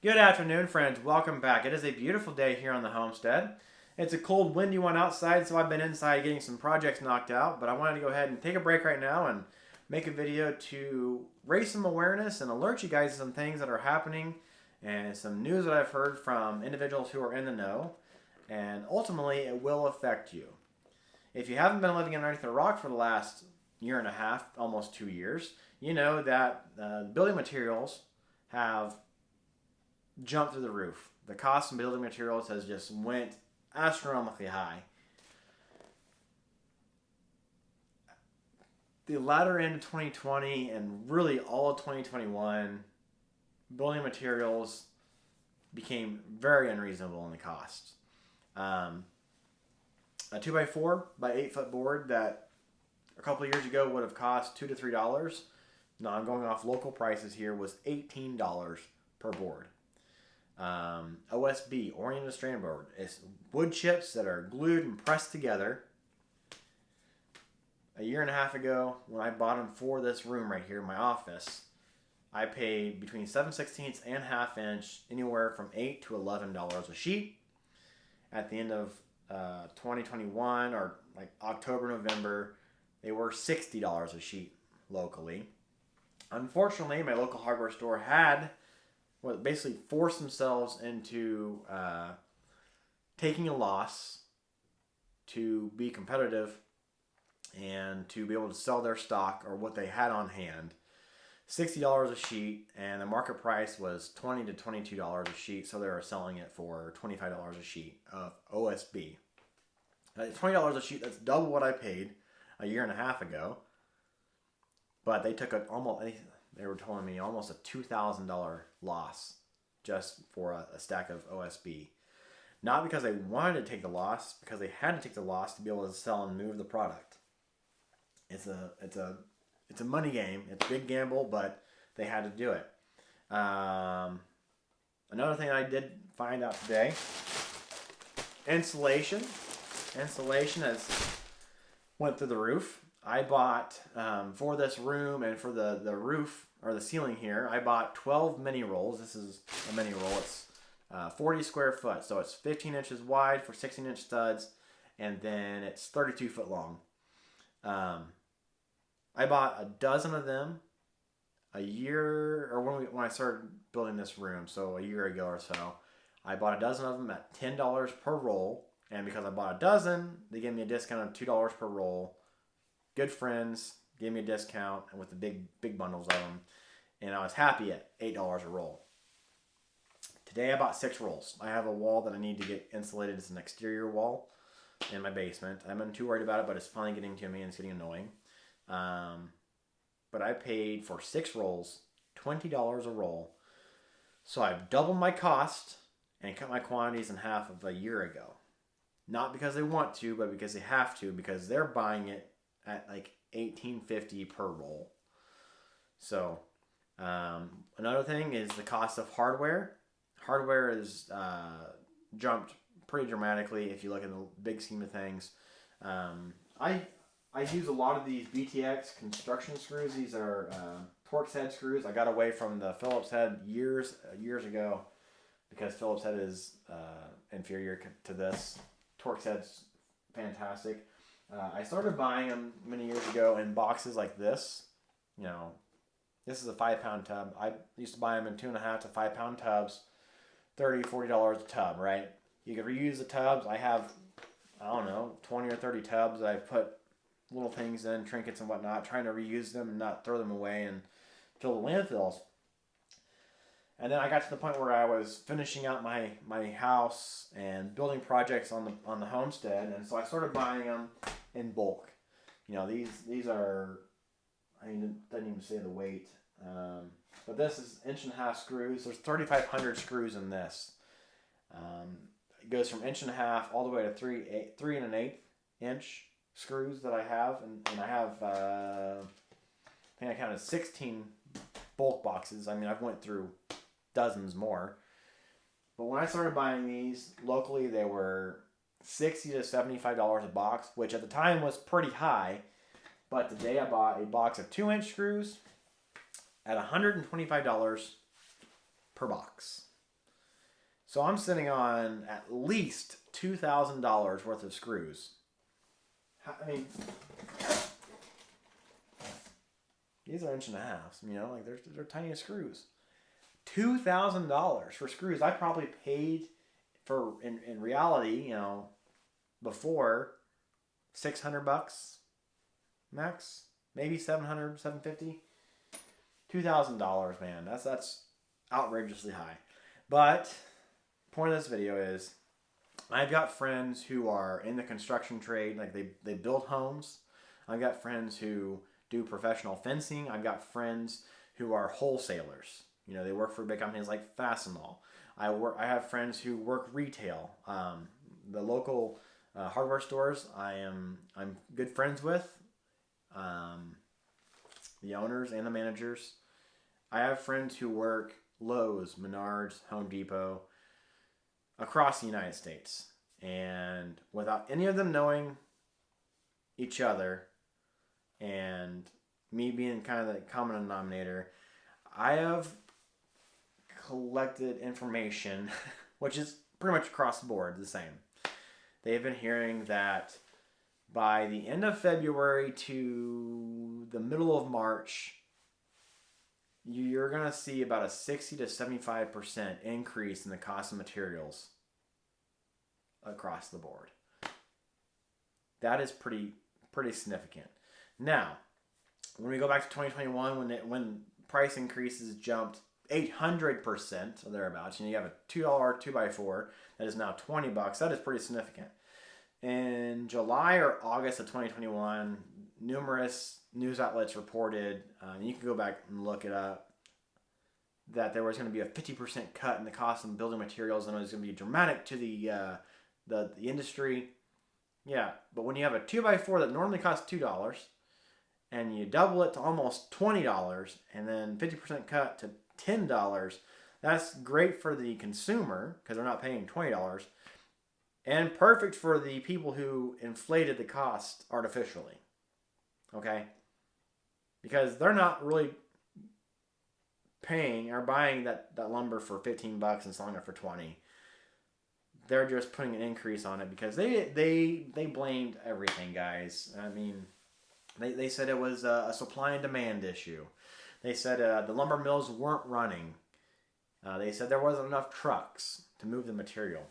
Good afternoon, friends. Welcome back. It is a beautiful day here on the homestead. It's a cold, windy one outside, so I've been inside getting some projects knocked out, but I wanted to go ahead and take a break right now and make a video to raise some awareness and alert you guys to some things that are happening and some news that I've heard from individuals who are in the know, and ultimately it will affect you. If you haven't been living underneath a rock for the last year and a half, almost 2 years, you know that building materials have jumped through the roof. The cost of building materials has just went astronomically high. The latter end of 2020 and really all of 2021, building materials became very unreasonable in the cost. A 2x4 by 8 foot board that a couple of years ago would have cost $2 to $3. Now I'm going off local prices here, was $18 per board. OSB, oriented strand board. It's wood chips that are glued and pressed together. A year and a half ago, when I bought them for this room right here in my office, I paid between 7/16 and ½ inch, anywhere from $8 to $11 a sheet. At the end of 2021, or like October, November, they were $60 a sheet locally. Unfortunately, my local hardware store had basically forced themselves into taking a loss to be competitive and to be able to sell their stock or what they had on hand. $60 a sheet, and the market price was $20 to $22 a sheet, so they were selling it for $25 a sheet of OSB. $20 a sheet, that's double what I paid a year and a half ago, but they took they were telling me almost a $2,000 loss just for a stack of OSB. Not because they wanted to take the loss, because they had to take the loss to be able to sell and move the product. It's a money game. It's a big gamble, but they had to do it. Another thing I did find out today: insulation. Insulation has went through the roof. I bought, for this room and for the roof, or the ceiling here, I bought 12 mini rolls. This is a mini roll. It's 40 square foot, so it's 15 inches wide for 16-inch studs, and then it's 32 foot long. I bought a dozen of them a year, or when I started building this room, so a year ago or so. I bought a dozen of them at $10 per roll, and because I bought a dozen, they gave me a discount of $2 per roll. Good friends gave me a discount, and with the big bundles of them, and I was happy at $8 a roll. Today I bought 6 rolls. I have a wall that I need to get insulated. It's an exterior wall in my basement. I'm not too worried about it, but it's finally getting to me and it's getting annoying. But I paid for 6 rolls, $20 a roll. So I've doubled my cost and cut my quantities in half of a year ago. Not because they want to, but because they have to, because they're buying it at like $18.50 per roll. So another thing is the cost of hardware. Hardware is jumped pretty dramatically if you look at the big scheme of things. I use a lot of these BTX construction screws. These are Torx head screws. I got away from the Phillips head years ago because Phillips head is inferior to this. Torx head's fantastic. I started buying them many years ago in boxes like this. You know, this is a 5-pound tub. I used to buy them in 2.5 to 5 pound tubs, $30, $40 a tub, right? You can reuse the tubs. I have, 20 or 30 tubs that I've put little things in, trinkets and whatnot, trying to reuse them and not throw them away and fill the landfills. And then I got to the point where I was finishing out my house and building projects on the homestead, and so I started buying them in bulk. You know, these are, it doesn't even say the weight, but this is 1.5-inch screws. There's 3,500 screws in this. It goes from 1.5 inch all the way to 3 1/8 inch screws that I have, and I have I think I counted 16 bulk boxes. I mean, I've went through dozens more, but when I started buying these locally, they were $60 to $75 a box, which at the time was pretty high. But today I bought a box of 2-inch screws at $125 per box. So I'm sitting on at least $2,000 worth of screws. I mean, these are 1.5 inches. You know, like they're tiny screws. $2,000 for screws. I probably paid for in reality, you know, before $600 max, maybe 700, 750. $2,000, man. That's outrageously high. But point of this video is I've got friends who are in the construction trade, like they build homes. I've got friends who do professional fencing. I've got friends who are wholesalers. You know, they work for big companies like Fastenal. I have friends who work retail. The local hardware stores I'm good friends with. The owners and the managers. I have friends who work Lowe's, Menards, Home Depot, across the United States. And without any of them knowing each other and me being kind of the common denominator, I have collected information, which is pretty much across the board the same. They've been hearing that by the end of February to the middle of March, you're going to see about a 60 to 75% increase in the cost of materials across the board. That is pretty significant. Now, when we go back to 2021, when price increases jumped 800% or thereabouts, you have a $2 2x4 that is now $20. That is pretty significant. In July or August of 2021, numerous news outlets reported, you can go back and look it up, that there was going to be a 50% cut in the cost of building materials, and it was going to be dramatic to the industry. Yeah, but when you have a 2x4 that normally costs $2, and you double it to almost $20, and then 50% cut to $10, that's great for the consumer because they're not paying $20, and perfect for the people who inflated the cost artificially. Okay? Because they're not really paying or buying that lumber for $15 and selling it for $20. They're just putting an increase on it because they blamed everything, guys. I mean, they said it was a supply and demand issue. They said the lumber mills weren't running. They said there wasn't enough trucks to move the material.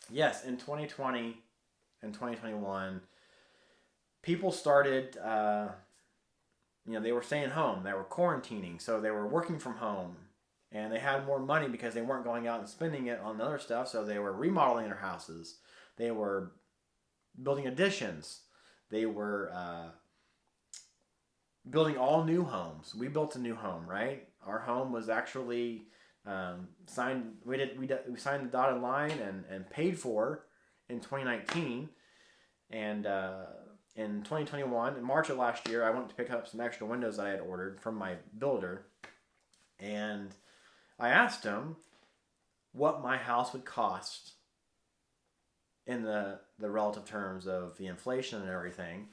Yes, in 2020 and 2021, people started, they were staying home. They were quarantining, so they were working from home. And they had more money because they weren't going out and spending it on other stuff, so they were remodeling their houses. They were building additions. They were building all new homes. We built a new home, right? Our home was actually signed. We signed the dotted line and paid for in 2019, and in 2021, in March of last year, I went to pick up some extra windows that I had ordered from my builder, and I asked him what my house would cost in the relative terms of the inflation and everything,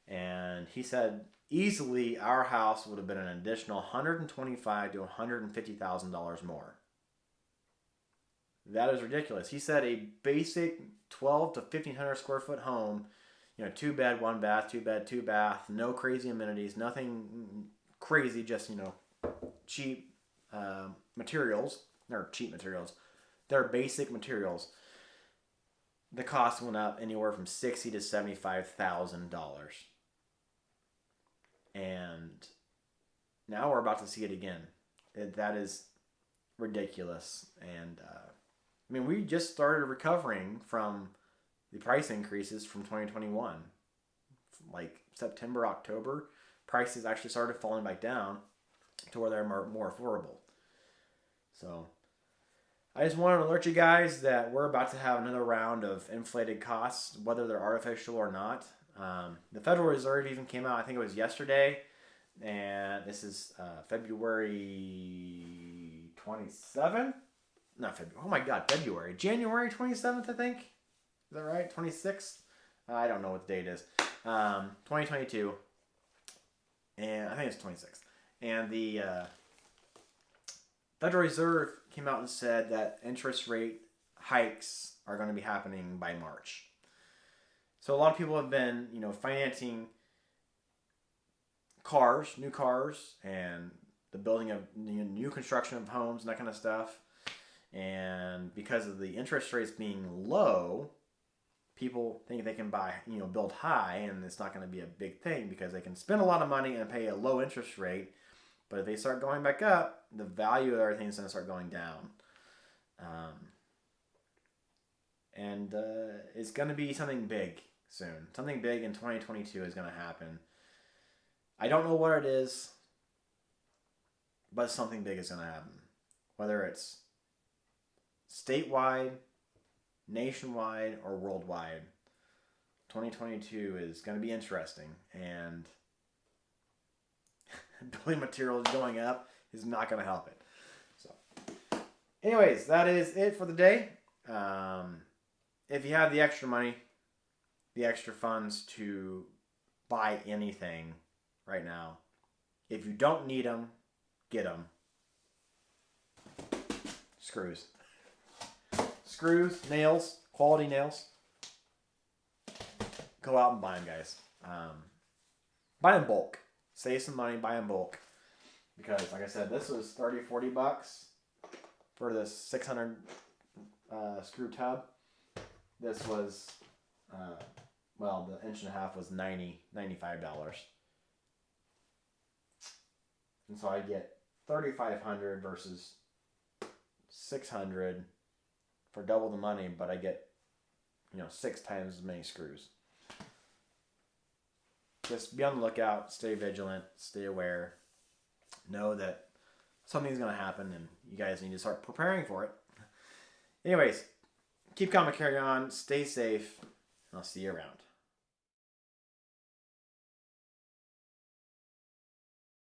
and he said easily our house would have been an additional $125,000 to $150,000 more. That is ridiculous. He said a basic 12 to 1,500 square foot home, 2 bed, 1 bath, 2 bed, 2 bath, no crazy amenities, nothing crazy, just cheap materials, or cheap materials. They're basic materials. The cost went up anywhere from $60,000 to $75,000. And now we're about to see it again. That is ridiculous. And we just started recovering from the price increases from 2021. Like September, October, prices actually started falling back down to where they're more affordable. So I just wanted to alert you guys that we're about to have another round of inflated costs, whether they're artificial or not. The Federal Reserve even came out, I think it was yesterday, and this is February 27th? Not February. Oh my God, February. January 27th, I think. Is that right? 26th? I don't know what the date is. 2022. And I think it's 26th. And the Federal Reserve came out and said that interest rate hikes are going to be happening by March. So a lot of people have been, financing new cars, and the building of new construction of homes and that kind of stuff. And because of the interest rates being low, people think they can build high, and it's not going to be a big thing because they can spend a lot of money and pay a low interest rate. But if they start going back up, the value of everything is going to start going down. And it's going to be something big soon. Something big in 2022 is going to happen. I don't know what it is, but something big is going to happen. Whether it's statewide, nationwide, or worldwide, 2022 is going to be interesting. And building materials going up is not going to help it. So, anyways, that is it for the day. If you have the extra money, the extra funds to buy anything right now, if you don't need them, get them. Screws, nails, quality nails. Go out and buy them, guys. Buy in bulk. Save some money, buy in bulk. Because, like I said, this was $30-$40 for this 600 screw tub. This was, the inch and a half was $95. And so I get 3,500 versus 600 for double the money, but I get, 6 times as many screws. Just be on the lookout, stay vigilant, stay aware, know that something's going to happen and you guys need to start preparing for it. Anyways, keep calm and carry on, stay safe, and I'll see you around.